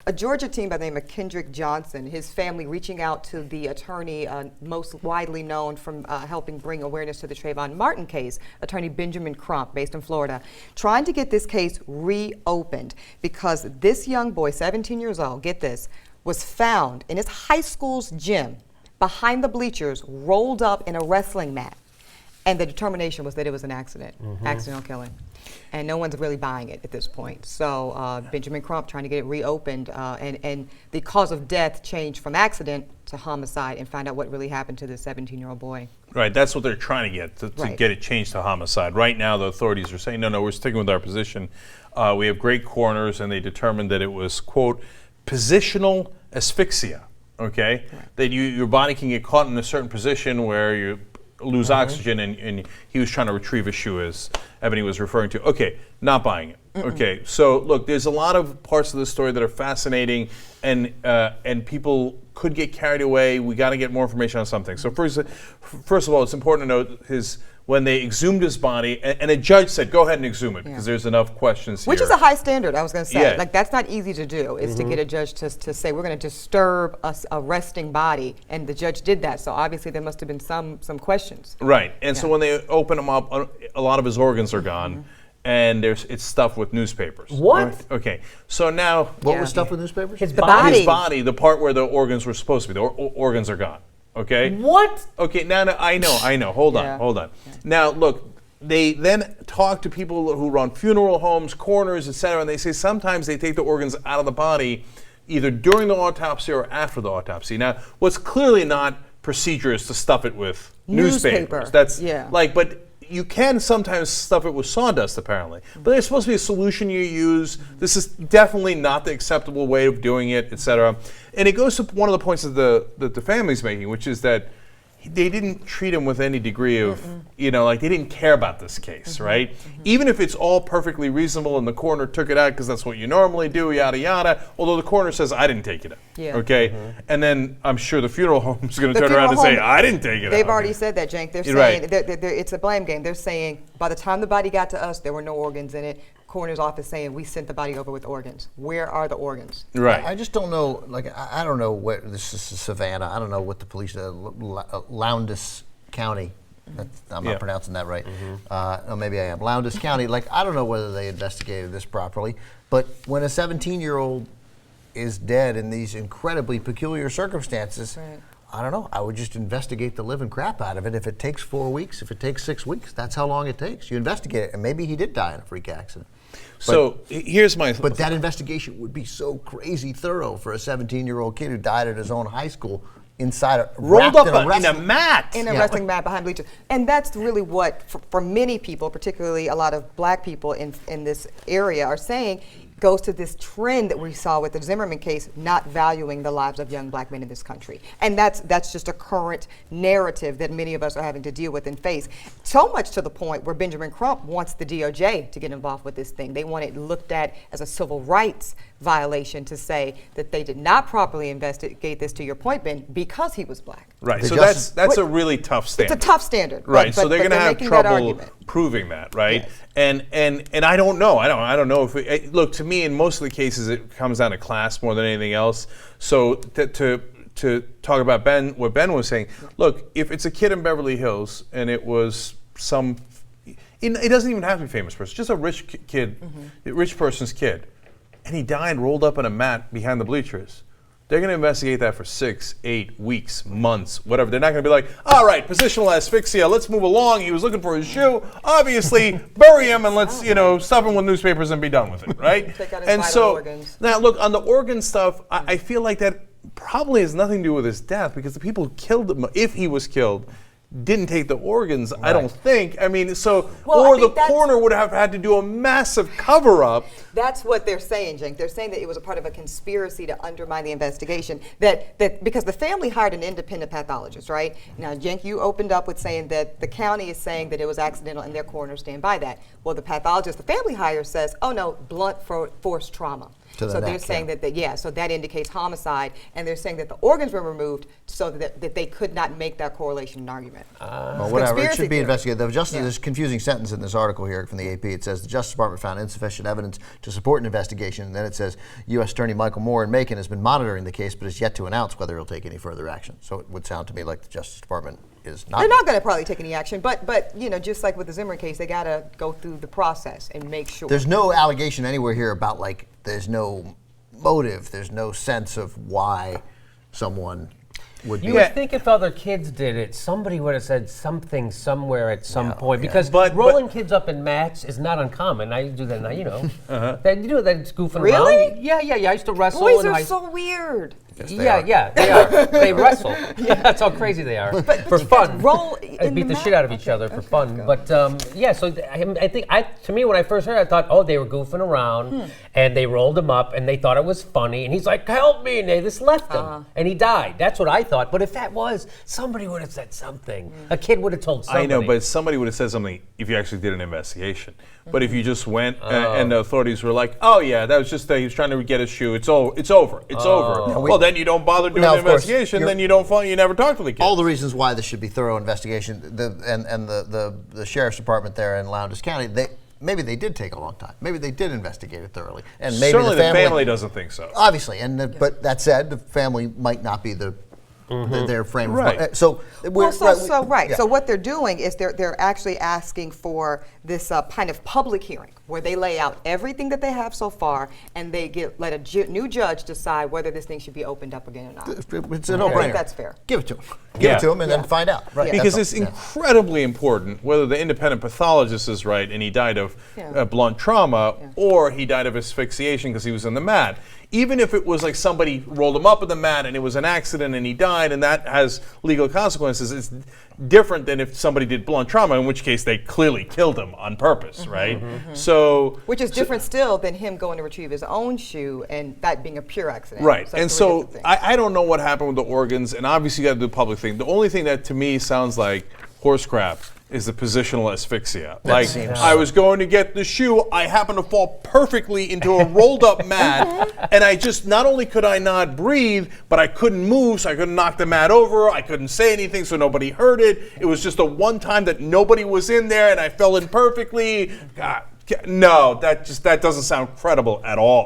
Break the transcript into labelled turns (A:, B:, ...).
A: a Georgia teen by the name of Kendrick Johnson, his family reaching out to the attorney most widely known from helping bring awareness to the Trayvon Martin case, attorney Benjamin Crump, based in Florida, trying to get this case reopened because this young boy, 17 years old, get this, was found in his high school's gym behind the bleachers, rolled up in a wrestling mat. And the determination was that it was an accident, accidental killing. And no one's really buying it at this point. So Benjamin Crump trying to get it reopened, and the cause of death changed from accident to homicide, and find out what really happened to this 17-year-old boy.
B: Right, that's what they're trying to get, to get it changed to homicide. Right now, the authorities are saying, no, we're sticking with our position. We have great coroners, and they determined that it was, quote, positional asphyxia, okay? Right. That your body can get caught in a certain position where you lose oxygen, and he was trying to retrieve a shoe, as Eboni was referring to. Okay, not buying it. Okay, so look, there's a lot of parts of the story that are fascinating, and people could get carried away. We got to get more information on something. So first of all, it's important to note when they exhumed his body, and a judge said, go ahead and exhume it, because there's enough questions here.
A: Which is a high standard, I was going to say. Like, that's not easy to do, is to get a judge to say, we're going to disturb a resting body, and the judge did that, so obviously there must have been some questions.
B: Right, and so when they open him up, a lot of his organs are gone, and it's stuffed with newspapers.
C: What?
B: Right? Okay, so now...
C: What was stuffed with newspapers?
A: His body.
B: His body, the part where the organs were supposed to be, the organs are gone. Okay.
C: What?
B: Okay. Now I know. Hold on. Yeah. Now look, they then talk to people who run funeral homes, coroners, etc., and they say sometimes they take the organs out of the body, either during the autopsy or after the autopsy. Now, what's clearly not procedure is to stuff it with newspapers. That's but you can sometimes stuff it with sawdust, apparently. But there's supposed to be a solution you use. This is definitely not the acceptable way of doing it, etc. And it goes to one of the points that the family's making, which is that they didn't treat him with any degree of, they didn't care about this case, right? Even if it's all perfectly reasonable and the coroner took it out because that's what you normally do, yada, yada, although the coroner says, I didn't take it out, okay? And then I'm sure the funeral home's going to turn around and say, I didn't take it out.
A: They've already said that, Cenk. They're saying it's a blame game. They're saying by the time the body got to us, there were no organs in it. Coroner's office saying we sent the body over with organs. Where are the organs?
B: Right.
C: I just don't know. I don't know where this is. Savannah. I don't know what the police. Lowndes County. I'm not pronouncing that right. Or maybe I am. Lowndes County. I don't know whether they investigated this properly. But when a 17-year-old is dead in these incredibly peculiar circumstances. Right. I don't know. I would just investigate the living crap out of it. If it takes 4 weeks, if it takes 6 weeks, that's how long it takes. You investigate it, and maybe he did die in a freak accident.
B: So here's my...
C: But that investigation would be so crazy thorough for a 17-year-old kid who died at his own high school
B: rolled up in a mat.
A: In a wrestling mat behind bleachers. And that's really what, for many people, particularly a lot of black people in this area, are saying goes to this trend that we saw with the Zimmerman case, not valuing the lives of young black men in this country. And that's just a current narrative that many of us are having to deal with and face. So much to the point where Benjamin Crump wants the DOJ to get involved with this thing. They want it looked at as a civil rights violation to say that they did not properly investigate this, to your point, Ben, because he was black.
B: Right, so that's a really tough standard.
A: It's a tough standard.
B: Right, so they're going to have trouble proving that, right? Yes. And I don't know. I don't know if look, to me, in most of the cases, it comes down to class more than anything else. So to talk about what Ben was saying, look, if it's a kid in Beverly Hills and it was it doesn't even have to be a famous person, just a rich kid, rich person's kid, and he died rolled up in a mat behind the bleachers, they're going to investigate that for 6, 8 weeks, months, whatever. They're not going to be like, all right, positional asphyxia, let's move along. He was looking for his shoe. Obviously, bury him and let's, stuff him with newspapers and be done with it, right?
A: Take out his vital organs.
B: Now, look, on the organ stuff, I feel like that probably has nothing to do with his death, because the people who killed him, if he was killed, didn't take the organs, right. I don't think. I mean, or the coroner would have had to do a massive cover-up.
A: That's what they're saying, Cenk. They're saying that it was a part of a conspiracy to undermine the investigation. That because the family hired an independent pathologist, right? Now, Cenk, you opened up with saying that the county is saying that it was accidental and their coroner stand by that. Well, the pathologist the family hire says, oh no, blunt force trauma.
C: To the
A: so they're
C: neck,
A: saying
C: yeah.
A: so that indicates homicide, and they're saying that the organs were removed so that they could not make that correlation an argument.
C: Well, whatever. It
A: Conspiracy
C: should be
A: theory.
C: investigated. There's
A: Yeah.
C: a confusing sentence in this article here from the AP. It says the Justice Department found insufficient evidence to support an investigation. And then it says U.S. Attorney Michael Moore in Macon has been monitoring the case, but is yet to announce whether he'll take any further action. So it would sound to me like the Justice Department is not.
A: They're not going to probably take any action, but just like with the Zimmer case, they got to go through the process and make sure.
C: There's no allegation anywhere here about there's no motive. There's no sense of why someone would be.
D: You would think if other kids did it, somebody would have said something somewhere at some point.
C: yeah.
D: Because
B: But-
D: rolling kids up in mats is not uncommon. I do that now, you know. That, you do that, it's goofing
A: Really?
D: around. Yeah. I used to wrestle.
A: Boys
D: in
A: are
D: high
A: so weird.
C: Yes, they are.
D: Yeah, they are. They wrestle. That's how crazy they are. For fun.
A: roll
D: They
A: in
D: beat
A: the
D: the shit out of
A: mat?
D: each other for
A: Okay,
D: fun.
A: go.
D: But so I think to me when I first heard it, I thought, oh, they were goofing around, and they rolled him up, and they thought it was funny, and he's like, help me, and they just left him, and he died. That's what I thought. But if that was, somebody would have said something. A kid would have told somebody.
B: I know, but somebody would have said something if you actually did an investigation. But if you just went and the authorities were like, "Oh yeah, that was just he was trying to get his shoe. It's over. It's over. It's over."
C: No,
B: Well, then you don't bother doing
C: Now,
B: the
C: of course,
B: investigation.
C: you're-
B: Then you never talk to the kid.
C: All the reasons why this should be thorough investigation. The sheriff's department there in Lowndes County, maybe they did take a long time. Maybe they did investigate it thoroughly, and maybe
B: Certainly
C: the family
B: doesn't think so.
C: obviously. But that said, the family might not be their frame of
B: Right.
C: mind. So we're
A: Right.
C: yeah.
A: So what they're doing is they're actually asking for this kind of public hearing where they lay out everything that they have so far, and they let a new judge decide whether this thing should be opened up again or not.
C: It's a
A: I
C: no-brainer.
A: think that's fair.
C: Give it to them. Give
B: Yeah.
C: it to them, and then
A: Yeah.
C: find out. Right.
B: Because
C: that's
B: it's
C: all. Yeah.
B: incredibly important whether the independent pathologist is right and he died of
A: Yeah.
B: blunt trauma or he died of asphyxiation because he was in the mat. Even if it was like somebody rolled him up in the mat and it was an accident and he died and that has legal consequences, it's different than if somebody did blunt trauma, in which case they clearly killed him on purpose, right? So,
A: Which is different still than him going to retrieve his own shoe and that being a pure accident.
B: right.
A: So
B: And
A: it's a
B: so
A: really different thing.
B: I don't know what happened with the organs, and obviously you got to do the public thing. The only thing that to me sounds like horse crap is the positional asphyxia. Like,
C: seems-
B: I was going to get the shoe, I happened to fall perfectly into a rolled up mat, and I just, not only could I not breathe, but I couldn't move, so I couldn't knock the mat over, I couldn't say anything, so nobody heard it. It was just a one time that nobody was in there, and I fell in perfectly. God, no, that doesn't sound credible at all.